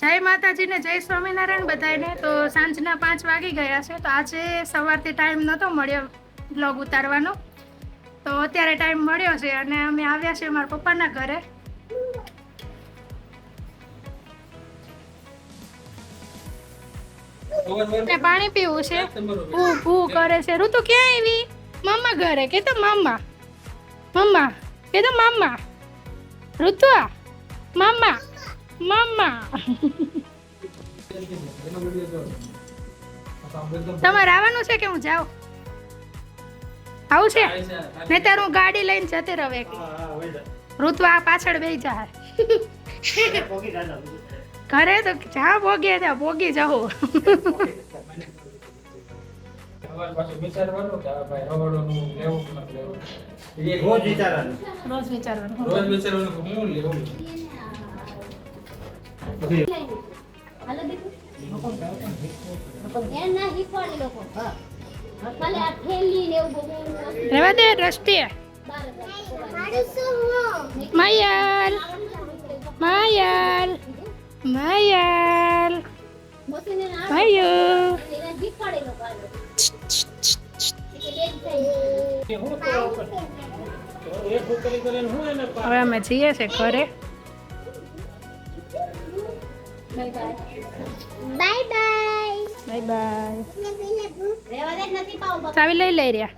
જય માતાજી ને જય સ્વામિનારાયણ બધાને। તો સાંજના 5 વાગી ગયા છે। તો આજે સવારથી ટાઈમ નહોતો મળ્યો બ્લોગ ઉતારવાનો, તો અત્યારે ટાઈમ મળ્યો છે અને અમે આવ્યા છીએ મારા પપ્પાના ઘરે। પાણી પીવું છે, ભૂ ભૂ કરે છે। ઋતુ ક્યાં આવી? મામા ઘરે કે તો મામા મમ્મા કે તો મામા ઋતુ મામા મામા તમારે આવવાનું છે કે હું જાઉં? આવું છે નહીં ત્યારે હું ગાડી લઈને જતી રહું એકલી। ઋતુ આ પાછળ બેસી જાય ઘરે તો જ્યાં ભોગીએ ત્યાં ભોગી જાઉં। રોજ વિચારવાનું રેવા દે દ્રષ્ટિ। માયલ માયલ માયલ માયુ હવે અમે જઈએ છે ઘરે। Bye bye bye bye. ચાવી લઈ લઈ રહ્યા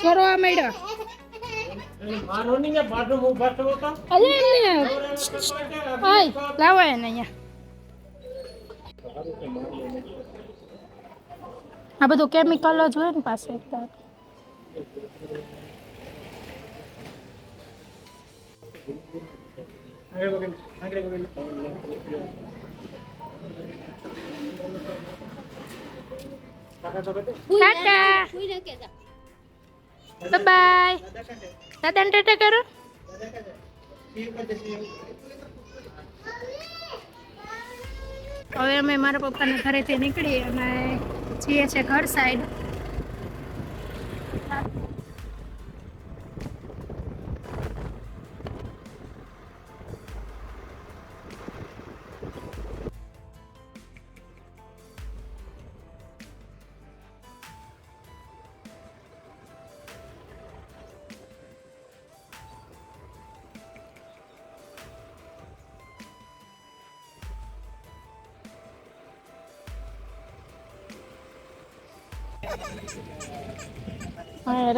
કરો આ મેડમ લાવો એને અહીંયા। આ બધું કેમિકલ જ હોય ને પાસે બાય દાદા ટાટા કરો। હવે અમે મારા પપ્પાના ઘરેથી નીકળી અને જઈએ છીએ ઘર સાઈડ।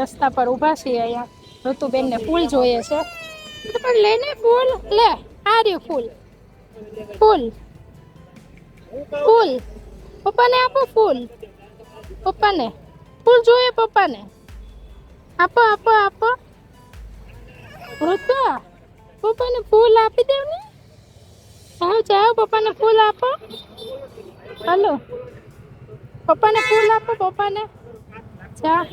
રસ્તા પર ઊભા છીએ અહીંયા। ઋતુબેન ને ફૂલ જોઈએ છે પણ લઈને ફૂલ લે આ રહ્યું ફૂલ ફૂલ ફૂલ પપ્પાને આપો ફૂલ પપ્પાને ફૂલ જોઈએ પપ્પાને આપો આપો આપો ઋતુ પપ્પાને ફૂલ આપી દેવ ને। જાઓ જાઓ પપ્પાને ફૂલ આપો। હલો પપ્પાને ફૂલ આપો પપ્પાને જા।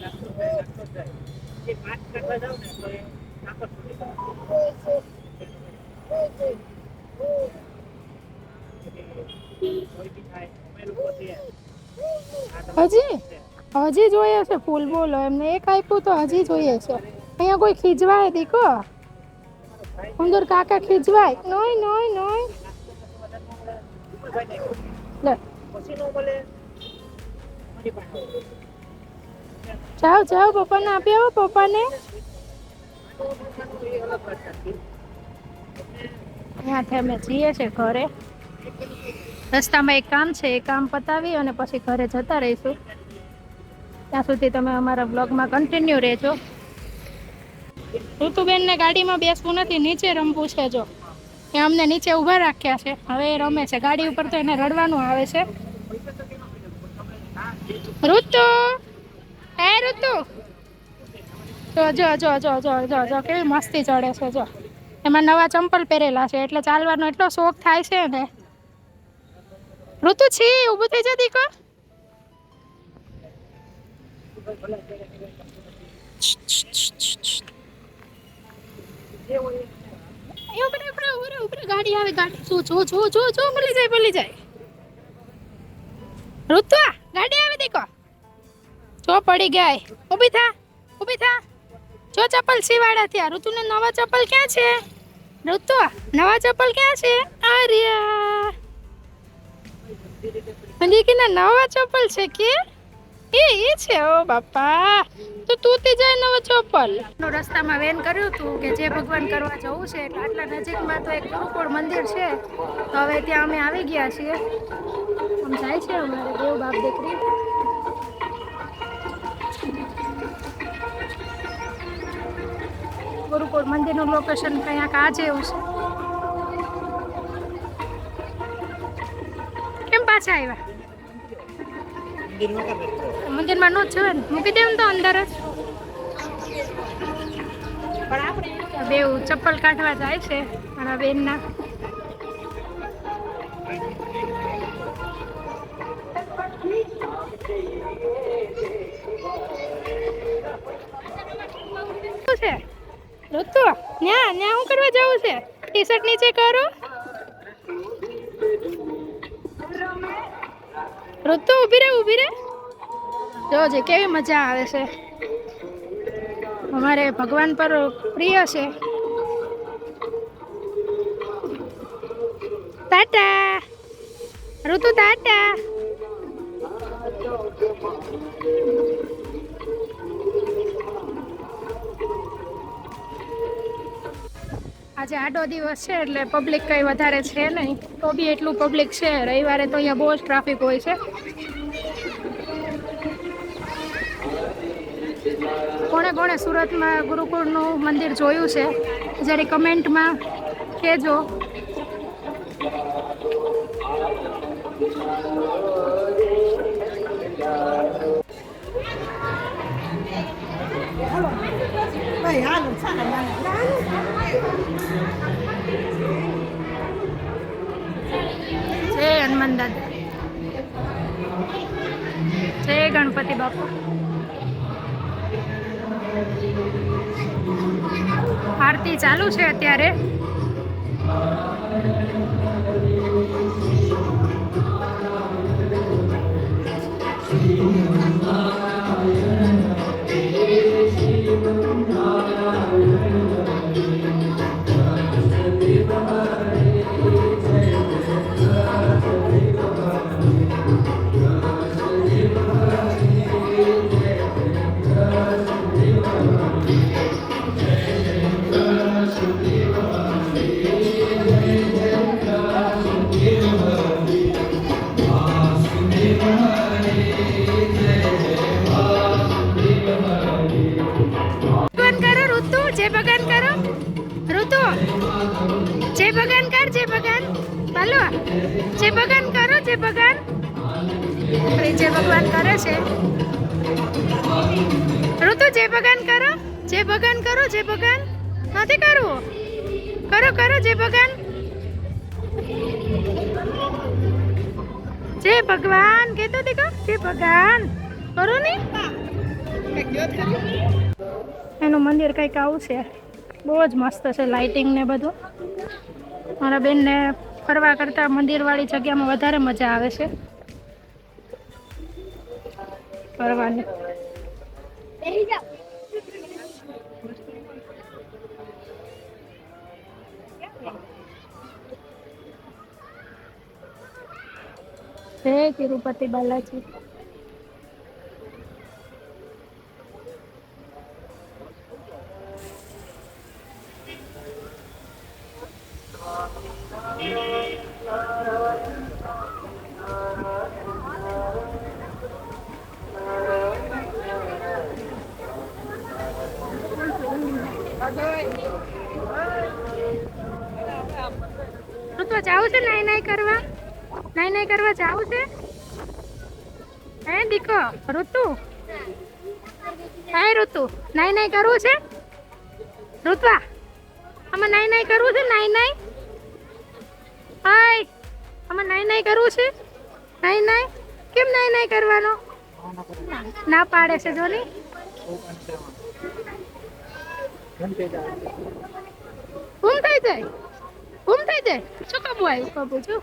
હજી જોઈએ છે ફૂલ બોલો એમને એક આપ્યું તો હજી જોઈએ છે। અહીંયા કોઈ ખીજવાય દીકો ઉંદર કાકા ખીજવાય નોય નોય નોય લે જાઓ જાઓ પપ્પાને આપી આવો પપ્પાને। અહીંયાથી અમે જઈએ છીએ ઘરે। રસ્તામાં એક કામ છે એ કામ પતાવી અને પછી ઘરે જતા રહીશું। ત્યાં સુધી તમે અમારા બ્લોગમાં કન્ટિન્યુ રહેજો। ઋતુબેનને ગાડીમાં બેસવું નથી, નીચે રમવું છે। જો એ અમને નીચે ઊભા રાખ્યા છે, હવે એ રમે છે ગાડી ઉપર, તો એને રડવાનું આવે છે। ઋતુ હે ઋતુ જો જો જો જો જો જો જો કેવી મસ્તી ચડે છે। જો એમાં નવા ચંપલ પહેરેલા છે એટલે ચાલવાનો એટલો શોખ થાય છે ને। ઋતુ છી ઊભું થઈ જા દીકો। ગાડી આવે ગાડી જો જો જો જો જો ભૂલી જાય ઋતુ ગાડી આવે દીકો જો પડી ગઈ। ઊભી થા જો ચપ્પલ સીવાડા થયા. ઋતુને નવા ચપ્પલ ક્યાં છે? ઋતુ નવા ચપ્પલ ક્યાં છે? આર્યા દીકીના નવા ચપ્પલ છે કે એ છે? ઓ બાપા, તો તું જાય નવા ચપ્પલ. રસ્તામાં વેન કર્યું હતું કે જે ભગવાન કરવા જવું છે એટલે આટલા નજીકમાં તો એક ગુરુકુળ મંદિર છે, તો હવે ત્યાં અમે આવી ગયા છીએ. આમ જાય છે અમારે દેવ બાપ દીકરી. ગુરુકુળ મંદિરનું લોકેશન કંઈક આ જેવું છે. કેમ પાછા આવ્યા? મંદિરમાં નો જ છે ને, મૂકી દેવું તો અંદર જ. બે ચપ્પલ કાઢવા જાય છે મારા બેનના. છે ઋતુ ન્યા ન્યા હું કરવા જવું છે? ટી શર્ટ નીચે કરો. ઋતુ ઊભી રે. જોજે કેવી મજા આવે છે. અમારે ભગવાન પર પ્રિય છે. ટાટા ઋતુ, ટાટા. આજે આડો દિવસ છે એટલે પબ્લિક કંઈ વધારે છે નહીં, તો બી એટલું પબ્લિક છે. રવિવારે તો અહીંયા બહુ જ ટ્રાફિક હોય છે. કોણે કોણે સુરતમાં ગુરુકુળનું મંદિર જોયું છે જયારે કમેન્ટમાં કહેજો. જય હનુમાન દાદા, જય ગણપતિ બાપા. આરતી ચાલુ છે અત્યારે. જય ભગવાન કરો ઋતુ, જય ભગવાન કર. જય ભગવાન હાલો, જય ભગવાન કરો. જય ભગવાન. જય ભગવાન કરે છે ઋતુ. જય ભગવાન કરો. જય ભગવાન કરો. જય ભગવાન નથી કરવું. કરો જય ભગવાન. જય ભગવાન કેતો દીકો. જય ભગવાન કરો ને. એનું મંદિર કંઈક આવું છે. બહુ જ મસ્ત છે, લાઇટિંગ ને બધું. મારા બેનને ફરવા કરતાં મંદિરવાળી જગ્યામાં વધારે મજા આવે છે ફરવાની. જય તિરુપતિ બાલાજી. ઋતુ જાવું છે નાઈ કરવા? નાઈ કરવા જાવું છે હે દીકો? ઋતુ હે ઋતુ નાઈ કરવું છે? ઋત્વા આમાં નાઈ કરવું છે? નાઈ હાય આમાં નાઈ કરવું છે? નાઈ કેમ નાઈ કરવાનો? ના પાડે છે જોની. ગુમ થઈ જાય શું કબુ આવ્યું? કબુ જો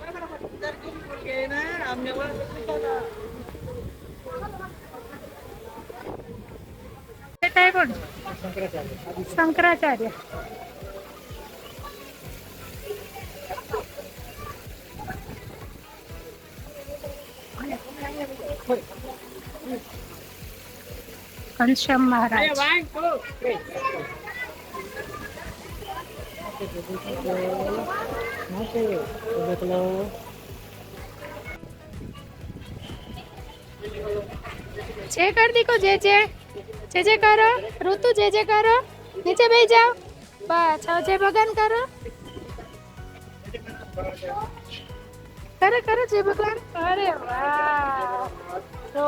કોણ શંકરાચાર્ય. ઘનશ્યામ મહારાજ. જે કર દીકો જે કરો. ઋતુ જે કરો. નીચે બેસી જાઓ. બસ જય ભગવાન કરો. કરે જય ભગવાન. અરે વાહ, તો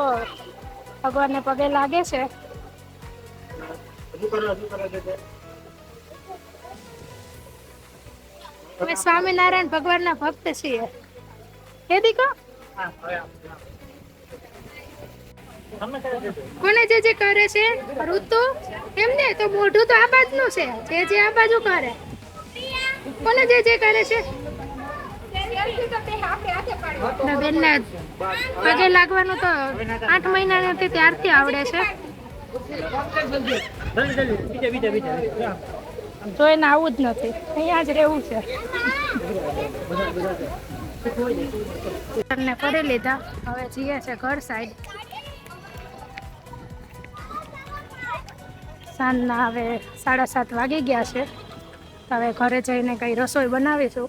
ભગવાનને પગે લાગે છે. અમે સ્વામિનારાયણ ભગવાનના ભક્ત છીએ. હે દીકો. કોને જે કરે છે ઋતુ? એમને તો મોઢું તો આ બાજુનું છે. જે આ બાજુ કરે. કોને જે કરે છે? બેનને પગે લાગવાનું તો 8 મહિના નથી ત્યારથી આવડે છે. જોઈને આવું જ નથી, અહીંયા જ રહેવું છે. કરી લીધા, હવે જઈએ છે ઘર સાઈડ. સાંજના હવે 7:30 વાગી ગયા છે. હવે ઘરે જઈને કઈ રસોઈ બનાવીશું.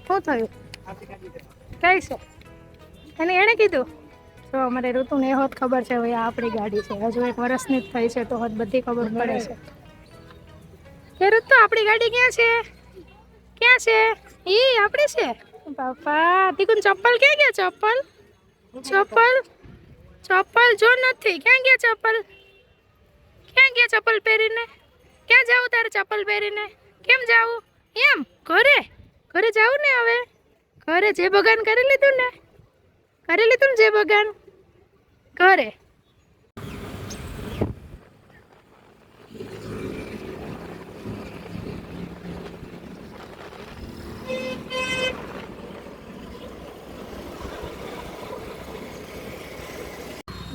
શું થયું? કઈ છે એને કીધું? તો અમારે ઋતુને એ હોત ખબર છે ભાઈ આ આપણી ગાડી છે. હજુ 1 વર્ષની જ થઈ છે તો હોત બધી ખબર પડે છે. એ ઋતુ આપણી ગાડી ક્યાં છે? ક્યાં છે? ઈ આપણી છે. બાપા દીકુન ચપ્પલ ક્યાં ગયા? ચપ્પલ જો નથી. ક્યાં ગયા ચપ્પલ? ક્યાં ગયા ચપ્પલ પહેરીને? ક્યાં જાવું તારે ચપ્પલ પહેરીને? કેમ જાવું? એમ ઘરે જાવું ને. હવે ઘરે જે ભગવાન કરી લીધું ને જે ભગવાન ઘરે.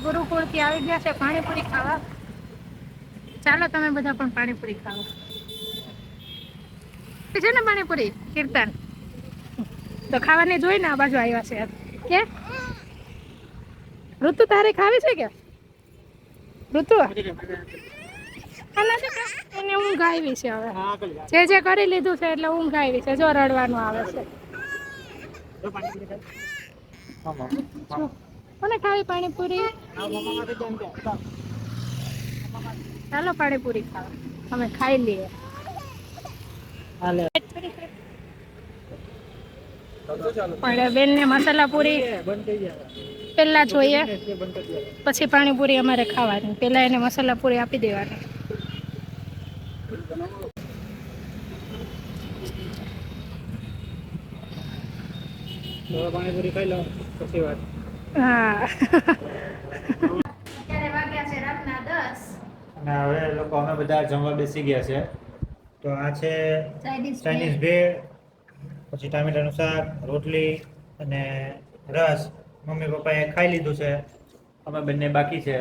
ગુરુકુળ થી આવી ગયા છે પાણીપુરી ખાવા. ચાલો તમે બધા પણ પાણીપુરી ખાવા. છે ને પાણીપુરી કીર્તન તો ખાવાની જોઈને આ બાજુ આવ્યા છે. કે ઋતુ તારે ખાવી છે કે? ઋતુ એને ઊંઘ આવી છે. હવે જે કરી લીધું છે એટલે ઊંઘ આવી છે. જો રડવાનું આવે છે. કોને ખાવી પાણીપુરી? ચાલો પાણીપુરી ખાવા. અમે ખાઈ લઈએ. પણ બેન ને મસાલા પૂરી પેલા જોઈએ, પછી પાણીપુરી અમારે ખાવાની. પેલા એને મસાલા પૂરી આપી દેવાની. પાણીપુરી ખાઈ લો પછી વાત. હા. અત્યારે વાગ્યા છે રાતના 10 અને હવે લોકો અમે બધા જમવા બેસી ગયા છે. તો આ છે ચાઇનીઝ ભેળ, પછી ટામેટાનું શાક, રોટલી અને રસ. મમ્મી પપ્પાએ ખાઈ લીધું છે, અમે બંને બાકી છે.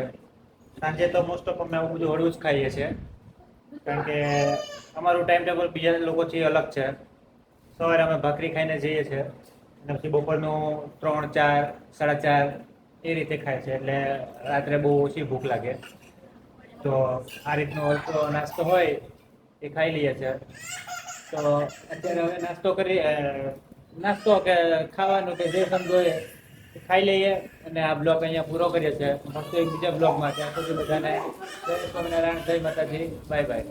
સાંજે તો મોસ્ટ ઓફ અમે આવું બધું હળવું જ ખાઈએ છીએ, કારણ કે અમારું ટાઈમ ટેબલ બીજા લોકોથી અલગ છે. સવારે અમે ભાખરી ખાઈને જઈએ છીએ અને પછી બપોરનું 3, 4, 4:30 એ રીતે ખાય છે. એટલે રાત્રે બહુ ઓછી ભૂખ લાગે. તો આ રીતનો હલકો નાસ્તો હોય એ ખાઈ લઈએ છીએ. તો અત્યારે હવે નાસ્તો કે ખાવાનું કે જે સમજો એ ખાઈ લઈએ અને આ બ્લોગ અહીંયા પૂરો કરીએ છીએ. મળશું એક બીજા બ્લોગમાં. ત્યાં સુધી બધાને જય સ્વામિનારાયણ, જય માતાજી, બાય બાય.